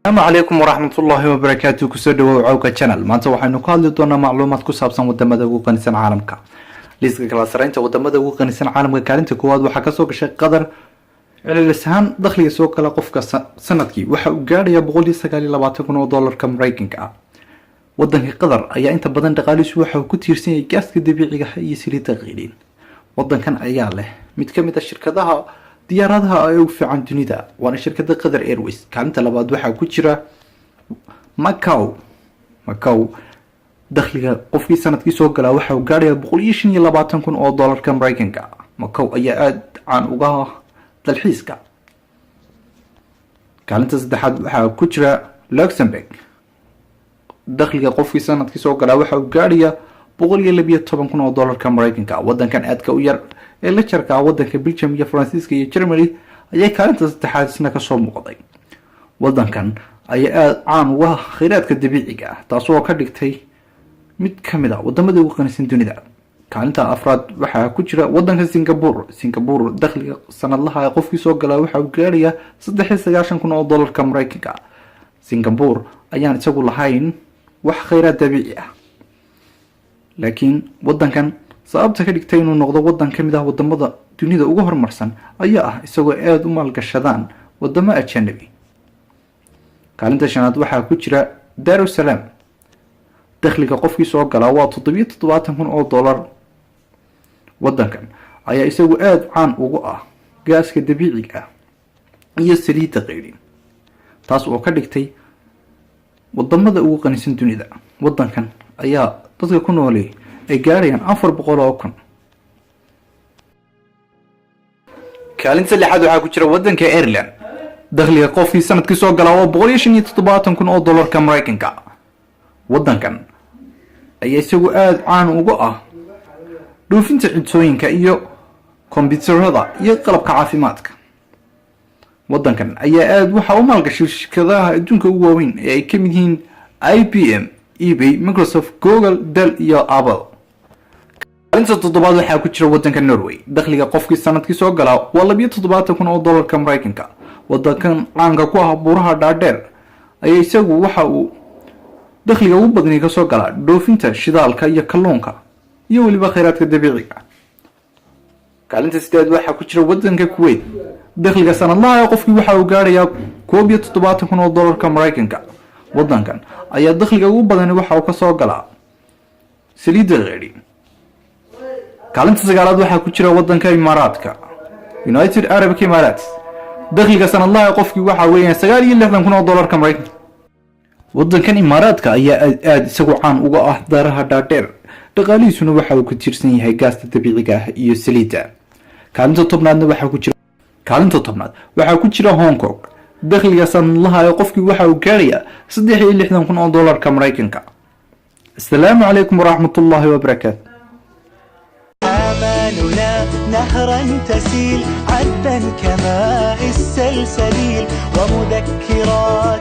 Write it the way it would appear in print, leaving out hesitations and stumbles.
السلام عليكم ورحمة الله وبركاته كسودو وعوكا channel maanta waxaynu ka hadli doonaa macluumaad ku saabsan wadamada ugu qanisan caalamka liiska kala sareynta wadamada ugu qanisan caalamka kaalinta koowaad waxa ka soo gashay Qatar celcelisahan dakhliga soo kala qofka sanadkii waxa uu gaadhayaa $129,000 Mareykanka ah wadanka Qatar ayaa inta badan dhaqaalihiisu waxa uu ku tiirsan yahay gaaska dabiiciga ah iyo saliidda qiiqin wadankan ayaa leh mid ka mid ah shirkadaha diyaaradaha ay ugu fiican dunida waana shirkadda Qatar Airways kaalinta labaad waxa ku jira Macau dakhliga qofkii sanadkii soo galaa waxa uu gaadhayaa $125,000 Mareykanka Macau ayaa aad caan uga ah dalxiiska kaalinta saddexaad waxa ku jira Luxembourg dakhliga qofkii sanadkii soo galaa waxa uu gaadhayaa $112,000 Mareykanka wadankan aadka u yar ee la jarka wadanka Belgium iyo Faransiiska iyo Germany ayaa kaalinta saddexaad isna ka soo muuqday wadankan ayaa aad caan uga ah kheyraadka dabiiciga ah taasoo ka dhigtay mid ka mid ah wadamada ugu qanisan dunida kaalinta afraad waxa ku jira wadanka Singapore dakhliga sanadlaha ee qofkii soo galaa waxa uu gaarayaa $93,000 Mareykanka Singapore ayaan isagu lahayn wax kheyraad dabiici ah laakiin wadankan sababta ka dhigtay inuu noqdo wadan ka mid ah wadamada dunida ugu horumarsan ayaa ah isagoo aad u maalgashadaan wadamo ajnabi kaalinta shanaad waxa ku jira Darussalam dakhliga qofkii soo galaa waa $77,000 wadankan ayaa isagu aad caan ugu ah gaaska dabiiciga ah iyo saliidda qiiqin taas oo ka dhigtay wadamada ugu qanisan dunida wadankan ayaa dadka ku nool ay gaarayaan 400,000 kaalinta lixaad waxa ku jira wadanka Ireland dakhliga qofkii sanadkii soo galaa waa $157,000 Mareykanka wadankan ayaa isagu aad caan uga ah dhoofinta cuntooyinka iyo kombiyuutarada iyo qalabka caafimaadka wadankan ayaa aad waxa uu maalgashay shirkadaha adduunka ugu waaweyn ee ay ka mid yihiin IBM eBay Microsoft Google Dell iyo Apple kaalinta toddobaad waxa ku jira wadanka Norway dakhliga qofkii sanadkii soo galaa waa $72,000 Mareykanka wadankan caanka ku ah buuraha dhaadheer ayaa isagu waxa uu dakhliga ugu badan ka soo galaa dhoofinta shidaalka iyo kalluunka iyo waliba kheyraadka dabiiciga kaalinta sideed waxa ku jira wadanka Kuwait dakhliga sanadlaha ee qofkii waxa uu gaarayaa $72,000 Mareykanka wadankan ayaa dakhliga ugu badan waxa uu ka soo galaa saliidda qiiqin kaalinta sagaalaad waxa ku jira wadanka Imaaraadka United Arab Emirates dakhliga sanadlaha qofkii waxa weeyaan $69,000 Mareykanka wadankan Imaaraadka ayaa aad isagu caan uga ah daraha dhaadheer dhaqaalihiisuna waxa uu ku tiirsan yahay gaasta dabiiciga ah iyo saliidda kaalinta tobnaad waxa ku jira Hong Kong dakhliga sanadlaha qofkii waxa uu gaarayaa $63,000 Mareykanka السلام عليكم ورحمة الله وبركاته آمالنا نهرا تسيل عذبا كماء السلسبيل ومذكرات